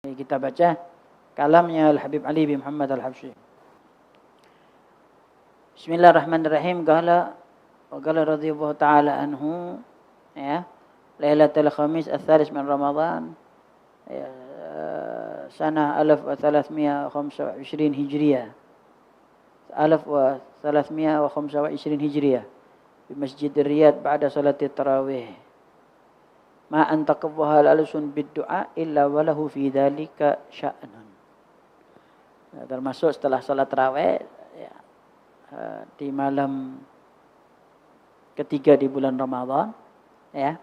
Kita baca kalamnya Al-Habib Ali bin Muhammad Al-Habsyi. Bismillahirrahmanirrahim. Qala radhiyallahu ta'ala anhu ya, Lailatul Khamis al-Thalith min Ramadan ya, sana 1325 Hijriyah. 1325 Hijriyah di Masjid Riyadh ba'da salat tarawih. Ma antaqawwahal alsun bid-du'a illa walahu fi dzalika sya'nun. Nah, termasuk setelah salat tarawih ya, di malam ketiga di bulan Ramadan ya.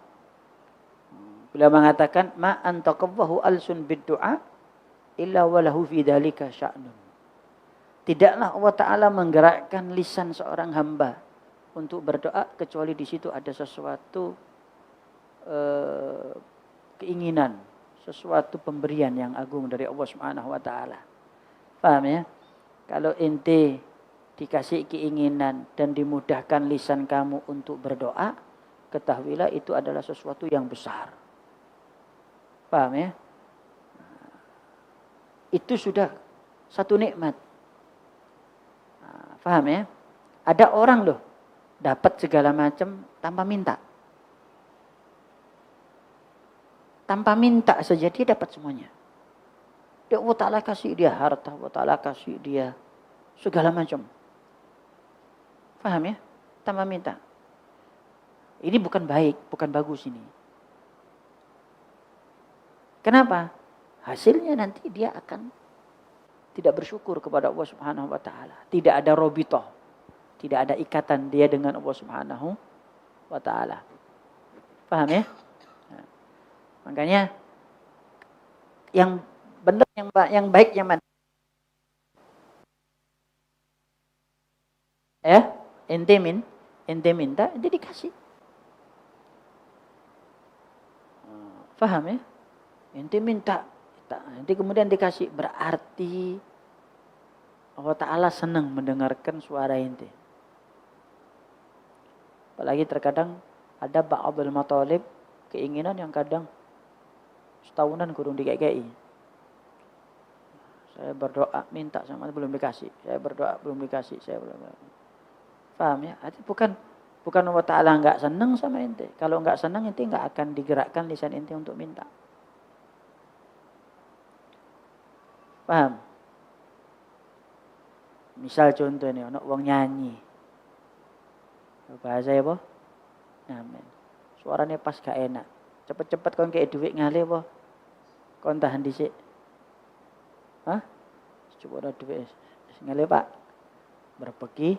Beliau mengatakan ma antaqawwahu alsun bid-du'a illa walahu fi dzalika sya'nun. Tidaklah Allah Ta'ala menggerakkan lisan seorang hamba untuk berdoa kecuali di situ ada sesuatu keinginan, sesuatu pemberian yang agung dari Allah Subhanahu wa taala. Paham ya? Kalau ente dikasih keinginan dan dimudahkan lisan kamu untuk berdoa, ketahuilah itu adalah sesuatu yang besar. Paham ya? Itu sudah satu nikmat. Paham ya? Ada orang loh dapat segala macam tanpa minta. Tanpa minta saja dia dapat semuanya. Dia Allah Ta'ala kasih dia harta, Allah Ta'ala kasih dia segala macam. Paham ya? Tanpa minta. Ini bukan baik, bukan bagus ini. Kenapa? Hasilnya nanti dia akan tidak bersyukur kepada Allah Subhanahu wa taala. Tidak ada robitoh. Tidak ada ikatan dia dengan Allah Subhanahu wa taala. Paham ya? Makanya yang benar, yang baik, yang mana? Ya, ente minta, ente dikasih. Paham ya? Ente minta, nanti kemudian dikasih. Berarti Allah Ta'ala senang mendengarkan suara ente. Apalagi terkadang ada ba'adul matalib, keinginan yang kadang setahunan kurang dikei. Saya berdoa minta sama belum dikasih. Saya berdoa belum dikasih. Saya belum. Paham ya? Artinya bukan Allah Ta'ala enggak senang sama ente. Kalau enggak senang ente enggak akan digerakkan lisan ente untuk minta. Paham? Misal contoh nih, ono wong nyanyi. Bahasa apa? Amin. Suaranya pas gak enak. Cepet-cepet kon kayak duit ngalih apa? Kon tahan dhisik. Hah? Coba ada duit. Ngalih Pak. Berbeki.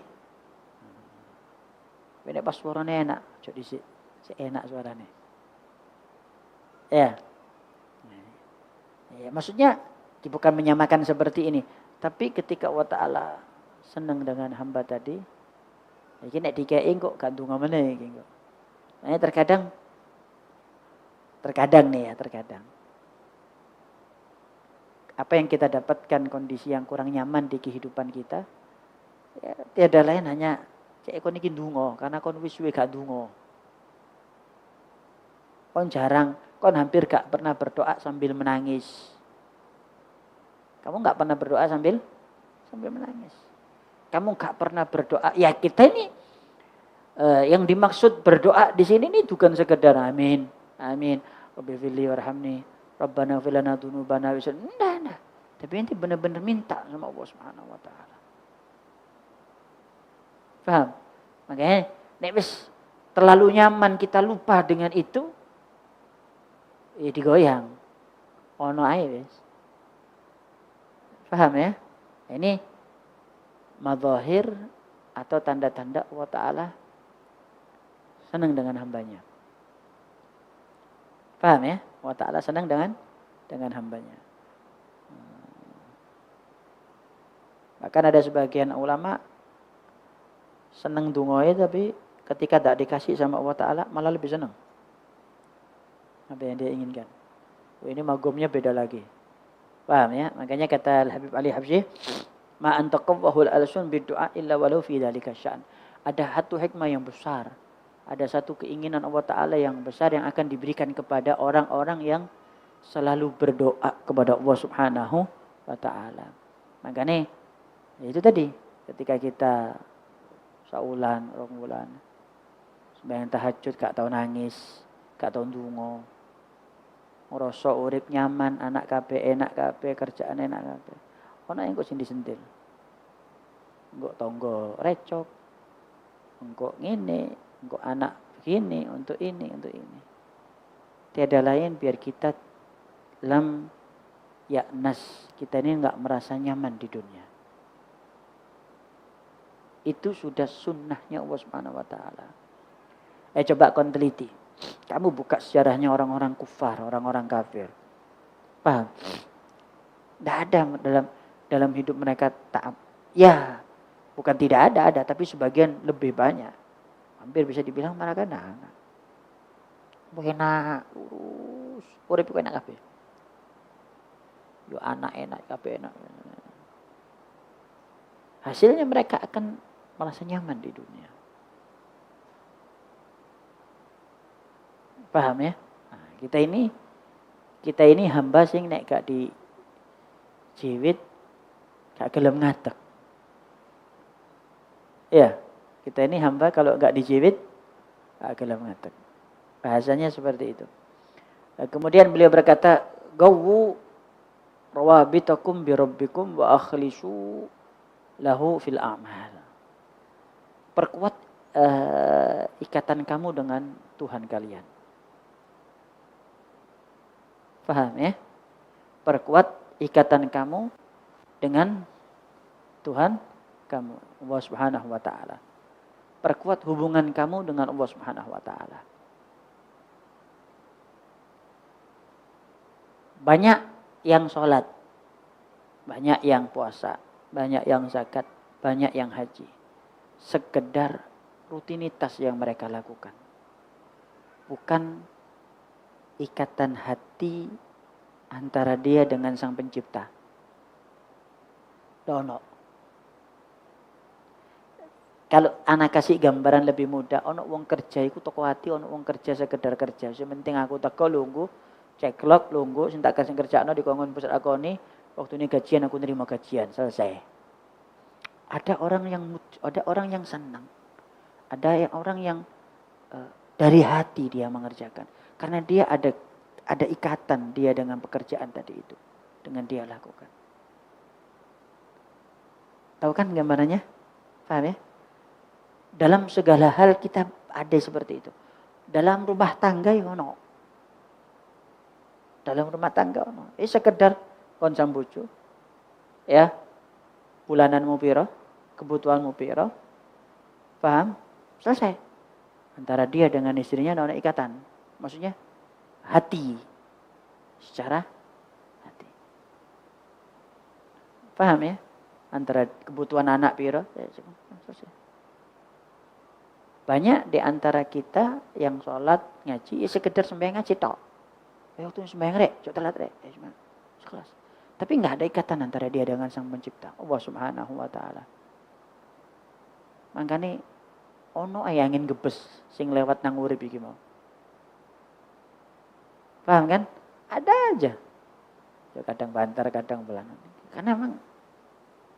Ini pas suaranya enak. Coba dhisik. Enak suaranya. Ya. Ya, maksudnya bukan menyamakan seperti ini. Tapi ketika Allah Ta'ala senang dengan hamba tadi, iki nek dikei kok gak ndonga meneh iki kok. Nah, terkadang nih ya, terkadang. Apa yang kita dapatkan kondisi yang kurang nyaman di kehidupan kita, ya, tiada lain hanya cek kon iki ndonga karena kon wis suwe gak ndonga. Kon hampir gak pernah berdoa sambil menangis. Kamu gak pernah berdoa sambil menangis. Kamu gak pernah berdoa. Ya kita ini yang dimaksud berdoa di sini ini bukan sekedar amin, amin, Rabbil warhamni, Rabbana fil lana dzunubana wa nah. Tapi nanti benar-benar minta sama Allah Subhanahu wa taala. Paham? Makanya nek wis terlalu nyaman kita lupa dengan itu, ya digoyang. Ono ae wis. Paham ya? Ini madzahir atau tanda-tanda Allah Ta'ala senang dengan hambanya. Paham ya? Allah Ta'ala senang dengan hambanya. Bahkan ada sebagian ulama senang dungoe tapi ketika tak dikasih sama Allah Ta'ala malah lebih senang. Apa yang dia inginkan. Ini magumnya beda lagi. Paham ya? Makanya kata Al-Habib Ali Habsyi, ma antaqawwahul alsun bid-du'a illa walau fi dzalika sya'n. Ada satu hikmah yang besar. Ada satu keinginan Allah Ta'ala yang besar yang akan diberikan kepada orang-orang yang selalu berdoa kepada Allah Subhanahu wa taala. Makanya itu tadi ketika kita saulan, rong wulan sembahyang tahajud gak tau nangis, gak tau ndonga. Ngrasa urip nyaman, anak kabeh enak kabeh, kerjaan enak kabeh. Ono yang kok sing disentil. Engko tangga recok. Engko ngene, engko anak begini, untuk ini, untuk ini. Tiada lain biar kita lam ya'nas, kita ini enggak merasa nyaman di dunia. Itu sudah sunnahnya Allah Subhanahu wa taala. Coba kon teliti. Kamu buka sejarahnya orang-orang kufar, orang-orang kafir. Paham? Tidak ada dalam hidup mereka taat. Ya, bukan tidak ada, tapi sebagian lebih banyak. Hampir bisa dibilang mereka enak. Enak, lurus. Urip enak kabeh. Yo anak enak kabeh enak. Hasilnya mereka akan merasa nyaman di dunia. Paham ya? Nah, kita ini hamba sing nek gak di jiwit gak gelem ngadeg. Ya, kita ini hamba kalau gak dijiwit gak gelem ngadeg. Bahasanya seperti itu. Kemudian beliau berkata, "Gawu rawabitakum bi rabbikum wa akhlisu lahu fil a'mal." Perkuat ikatan kamu dengan Tuhan kalian. Paham ya? Perkuat ikatan kamu dengan Tuhan kamu, Allah Subhanahu wa taala. Perkuat hubungan kamu dengan Allah Subhanahu wa taala. Banyak yang sholat, banyak yang puasa, banyak yang zakat, banyak yang haji. Sekedar rutinitas yang mereka lakukan. Bukan ikatan hati antara dia dengan Sang Pencipta. Dono. Kalau anak kasih gambaran lebih mudah, ono wong kerja iku teko ati, ono wong kerja sekedar kerja. Sementing aku teko lungguh, ceklok lungguh, sing tak kasih kerjaano dikongkon pusat akoni, waktu ini gajian aku nerima gajian, selesai. Ada orang yang senang. Ada orang yang dari hati dia mengerjakan. Karena dia ada ikatan dia dengan pekerjaan tadi itu. Dengan dia lakukan. Tahu kan gambarannya? Paham ya? Dalam segala hal kita ada seperti itu. Dalam rumah tangga ya ono. Dalam rumah tangga ono. Sekedar kon sambucu. Ya. Bulananmu piro? Kebutuhanmu piro? Paham? Selesai. Antara dia dengan istrinya ada ikatan. Maksudnya hati. Secara hati. Paham ya? Antara kebutuhan anak piro. Selesai. Banyak di antara kita yang sholat, ngaji, sekedar sembahyang ngaji tok. Waktu sembahyang rek, cok telat rek. Sekelas. Tapi enggak ada ikatan antara dia dengan Sang Pencipta, Allah Subhanahu wa taala. Makanya ono angin gebes sing lewat nang urip iki mau. Paham kan? Ada aja. Ya kadang bantar, kadang belangan. Karena memang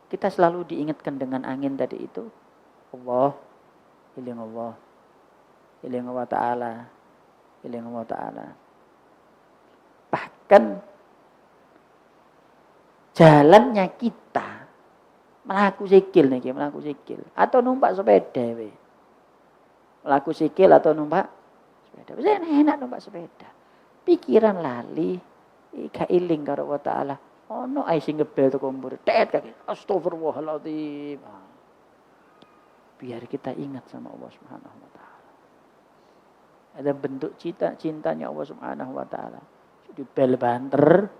kita selalu diingatkan dengan angin tadi itu. Allah, iling Allah. Iling Allah Ta'ala. Iling Allah Ta'ala. Bahkan jalannya kita melaku sikil nih, melaku sikil. Atau numpak sepeda. Melaku sikil atau numpak sepeda. Bisa enak numpak sepeda. Pikiran lali, ika iling karo Allah Ta'ala. Ono ai sing ngebel to kumpul. Tet kaki. Astagfirullahaladzim. Biar kita ingat sama Allah Subhanahu wa taala. Ada bentuk cintanya Allah Subhanahu wa taala. Di bel banter.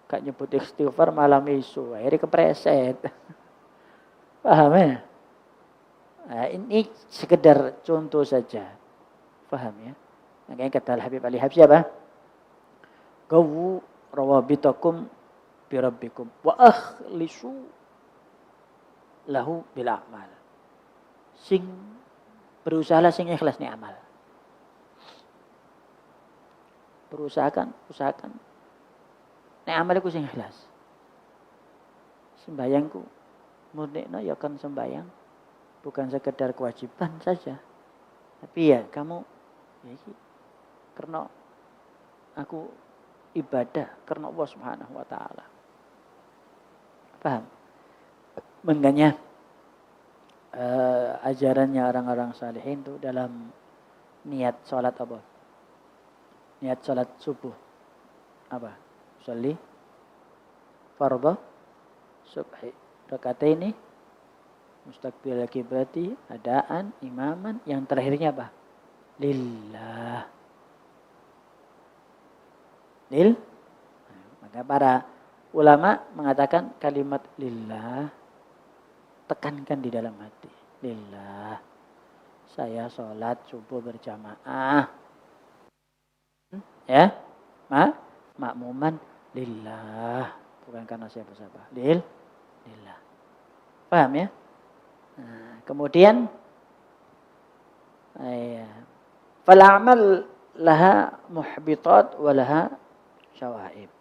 Kak nyebut istighfar malam isu. Akhirnya kepreset. Paham ya? Nah, ini sekedar contoh saja. Paham ya? Makanya kata Habib Ali Habsyi apa? Gawu rawabitakum birabbikum wa akhlisu lahu bil a'mal. Sing berusaha sing ikhlas ni amal. usahakan. Nek amaliku sing ikhlas. Sembayangku murnekno ya kan sembayang, bukan sekedar kewajiban saja. Tapi ya kamu ya iki karena aku ibadah karena Allah Subhanahu wa taala. Paham? Makanya ajarannya orang-orang salihin itu dalam niat salat apa? Niat salat subuh. Apa? Sholli fardhu subhi rakataini mustaqbil kiblati adaan imaman, yang terakhirnya apa? Lillah. Maka para ulama mengatakan kalimat lillah tekankan di dalam hati. Lillah. Saya sholat subuh berjamaah. Ya. Makmuman lillah. Bukan karena siapa-siapa. Lillah. Paham ya? Nah, kemudian fal a'mal laha muhbitat wa laha syawaib.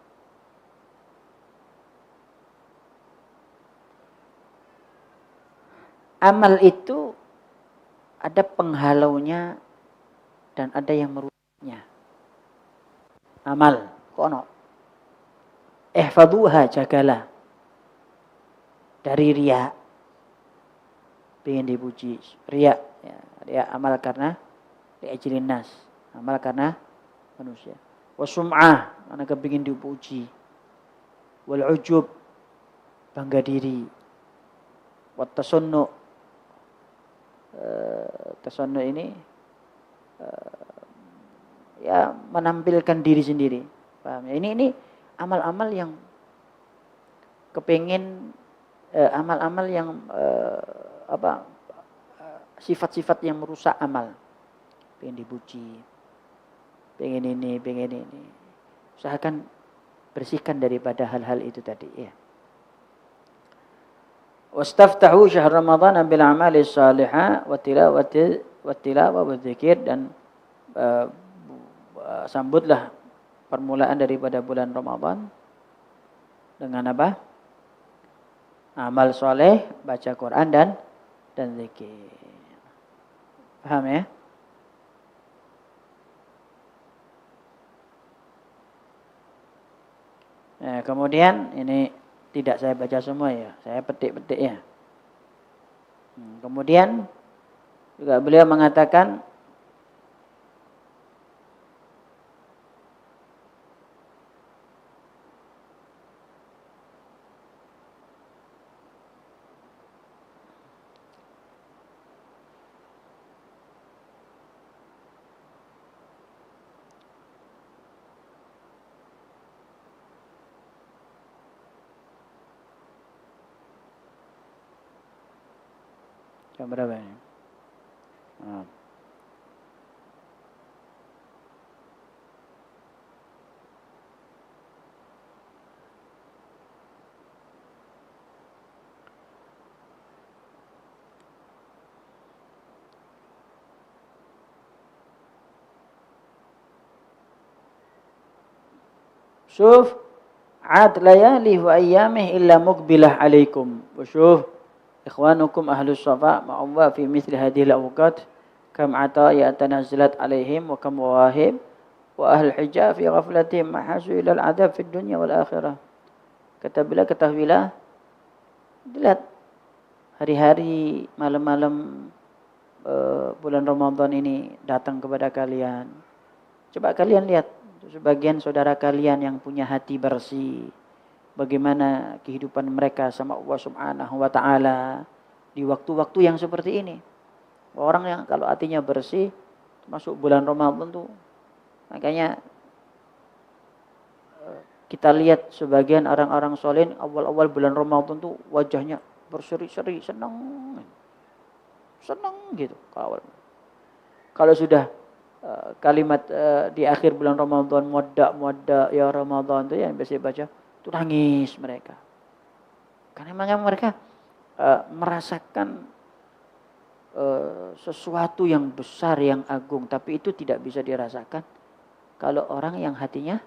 Amal itu ada penghalaunya dan ada yang merusaknya. Amal, kono. Ihfaduha, jagalah. Dari riya. Pengen dipuji. Riya. Ya, riya amal karena li'ajlin nas. Amal karena manusia. Wasum'ah, karena kepingin dipuji. Wal ujub, bangga diri. Wat tasunnu, tasunnu ini ya menampilkan diri sendiri. Paham ya? Ini amal-amal yang kepingin amal-amal yang sifat-sifat yang merusak amal. Pengen dipuji, pengen ini. Usahakan bersihkan daripada hal-hal itu tadi ya. Wastaftahu syahr Ramadan bil a'mali shalihah wa tilawah wa dzikir, dan sambutlah permulaan daripada bulan Ramadan dengan apa? Amal soleh, baca Quran dan zikir. Paham ya? Nah, kemudian ini tidak saya baca semua ya, saya petik-petik ya. Kemudian juga beliau mengatakan jam berapa ini? Syuf ad layalih wa ayyamih illa muqbilah alaikum. Wa syuf ikhwanukum ahlus safa ma'awwa fi mithli hadhihi al-awqat kam ata yatanazzalat alaihim wa kam wahib wa ahlul hijab fi ghaflatihim mahasu ila al-adab fi dunya wal akhirah. Ketahuilah dilihat hari-hari malam-malam bulan Ramadan ini datang kepada kalian. Coba kalian lihat sebagian saudara kalian yang punya hati bersih, bagaimana kehidupan mereka sama Allah Subhanahu wa taala di waktu-waktu yang seperti ini. Orang yang kalau hatinya bersih masuk bulan Ramadan tuh, makanya kita lihat sebagian orang-orang soleh awal-awal bulan Ramadan tuh wajahnya berseri-seri, senang gitu kalau sudah kalimat di akhir bulan Ramadan muadda ya Ramadan itu yang biasa baca itu nangis mereka, karena memang mereka merasakan sesuatu yang besar yang agung, tapi itu tidak bisa dirasakan kalau orang yang hatinya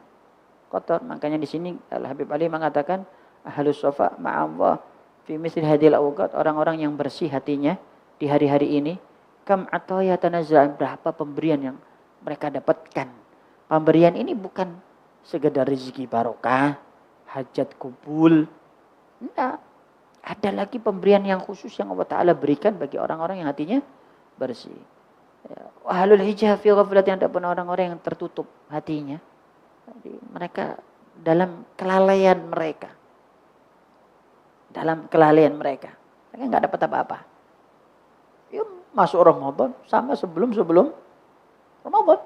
kotor. Makanya di sini Al-Habib Ali mengatakan ahlus safa ma'allah fi misli hadhil awqat, orang-orang yang bersih hatinya di hari-hari ini, kam ataya tanazzal, berapa pemberian yang mereka dapatkan. Pemberian ini bukan sekedar rezeki barokah, hajat kubul. Enggak. Ada lagi pemberian yang khusus yang Allah Ta'ala berikan bagi orang-orang yang hatinya bersih. Ahlul hijab fi ghaflat, yang ada pun orang-orang yang tertutup hatinya. Jadi mereka dalam kelalaian mereka. Dalam kelalaian mereka. Mereka enggak dapat apa-apa. Ya, masuk Ramadan sama sebelum Ramadan.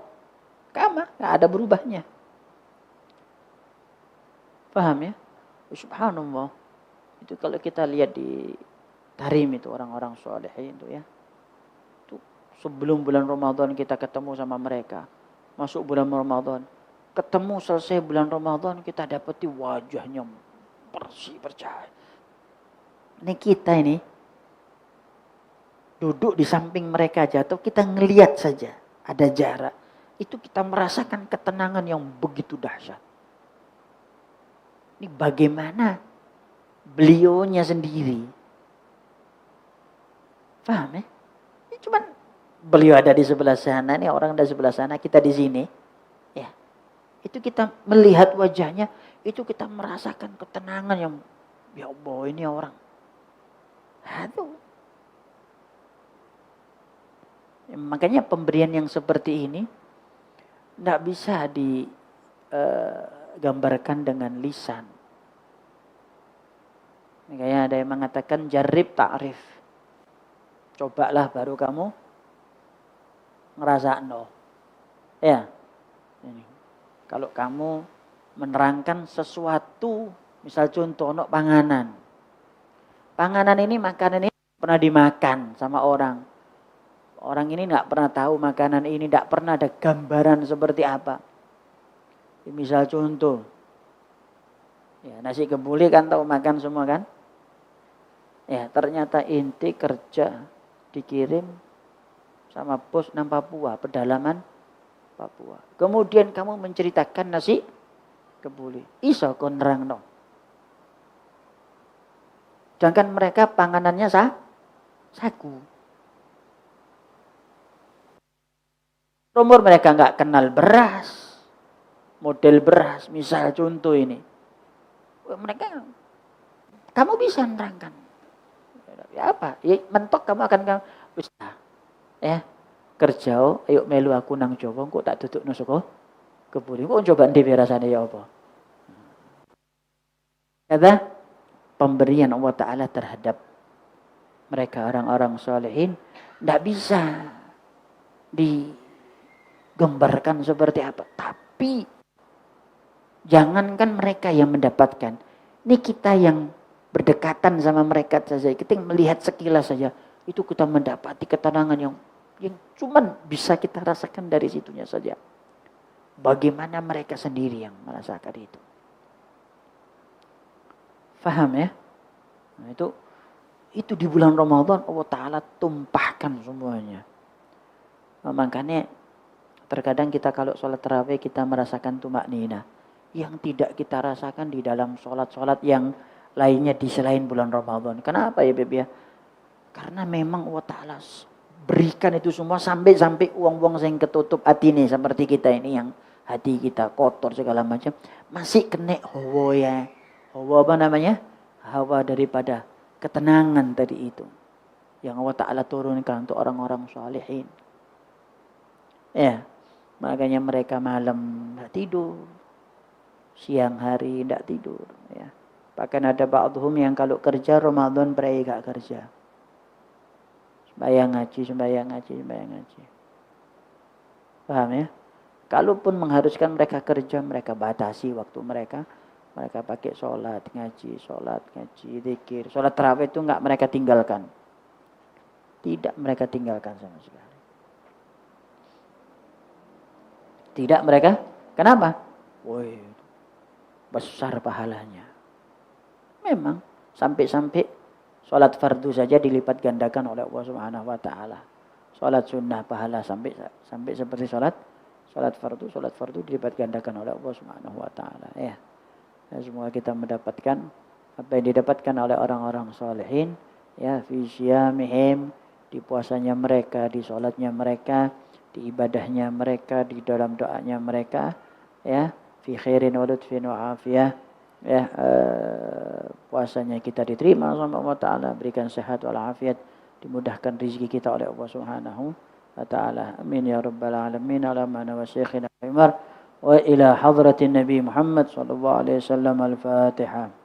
Sama, enggak ada berubahnya. Paham ya? Subhanallah. Itu kalau kita lihat di Tarim itu orang-orang solehin itu ya. Itu sebelum bulan Ramadan kita ketemu sama mereka. Masuk bulan Ramadan. Ketemu selesai bulan Ramadan kita dapati wajahnya bersih, bercahaya. Ini kita ini duduk di samping mereka aja atau kita ngelihat saja ada jarak. Itu kita merasakan ketenangan yang begitu dahsyat. Ini bagaimana beliaunya sendiri. Paham ya? Ini cuman beliau ada di sebelah sana, nih orang ada di sebelah sana, kita di sini. Ya. Itu kita melihat wajahnya, itu kita merasakan ketenangan yang ya Allah, ini orang. Aduh. Ya, makanya pemberian yang seperti ini enggak bisa digambarkan dengan lisan. Makanya ada yang mengatakan jarib ta'rif. Cobalah baru kamu ngerasakno. Ya. Ini. Kalau kamu menerangkan sesuatu, misal contoh ono panganan. Panganan ini, makanan ini pernah dimakan sama orang. Orang ini enggak pernah tahu makanan ini, enggak pernah ada gambaran seperti apa. Misal contoh. Ya, nasi kebuli kan tahu makan semua kan? Ya, ternyata inti kerja dikirim sama bos nang Papua, pedalaman Papua. Kemudian kamu menceritakan nasi kebuli. Iso kon nerangno. Sedangkan mereka panganannya sagu. Umur mereka enggak kenal beras. Model beras, misal contoh ini. Mereka, kamu bisa nerangkan. Ya apa? Ya mentok kamu akan bisa. Ya. Kerja, ayo melu aku nang Jawa, kok tak dudukno saka kebuli. Kok coba ndek rasane ya apa? Kata pemberian Allah Ta'ala terhadap mereka orang-orang solehin tidak bisa digambarkan seperti apa. Tapi jangankan mereka yang mendapatkan, ini kita yang berdekatan sama mereka saja, kita melihat sekilas saja, itu kita mendapati ketenangan yang cuman bisa kita rasakan dari situnya saja. Bagaimana mereka sendiri yang merasakan itu. Faham ya? Nah, itu di bulan Ramadan Allah Ta'ala tumpahkan semuanya. Nah, makanya terkadang kita kalau sholat tarawih kita merasakan tumaknina yang tidak kita rasakan di dalam sholat-sholat yang lainnya di selain bulan Ramadan. Kenapa ya Beb ya? Karena memang Allah Ta'ala berikan itu semua sampai uang-uang yang ketutup hati ini seperti kita ini yang hati kita kotor segala macam masih kena hawa ya. Hawa apa namanya? Hawa daripada ketenangan tadi itu. Yang Allah Ta'ala turunkan untuk orang-orang salihin. Ya. Makanya mereka malam tidak tidur. Siang hari tidak tidur. Ya. Bahkan ada ba'duhum yang kalau kerja Ramadan berai gak kerja. Sembahyang ngaji. Paham ya? Kalaupun mengharuskan mereka kerja, mereka batasi waktu mereka. Mereka pakai sholat, ngaji, zikir. Sholat tarawih itu enggak mereka tinggalkan. Tidak mereka tinggalkan sama sekali. Tidak mereka. Kenapa? Woi, besar pahalanya. Memang sampai sholat fardu saja dilipat gandakan oleh Allah Subhanahu wa taala. Sholat sunnah pahala sampai seperti sholat salat fardu dilipat gandakan oleh Allah Subhanahu wa taala ya. Semoga kita mendapatkan apa yang didapatkan oleh orang-orang salihin ya, fi siyamihim, di puasanya mereka, di salatnya mereka, di ibadahnya mereka, di dalam doanya mereka ya, fi khairin wa lutfin wa afiyah ya, puasanya kita diterima sama Allah taala, berikan sehat wal afiat, dimudahkan rezeki kita oleh Allah Subhanahu wa taala. Amin ya rabbal alamin. Ala mana wa syekhina Umar wa ila hadratin Nabi Muhammad sallallahu alaihi wasallam. Al-Fatihah.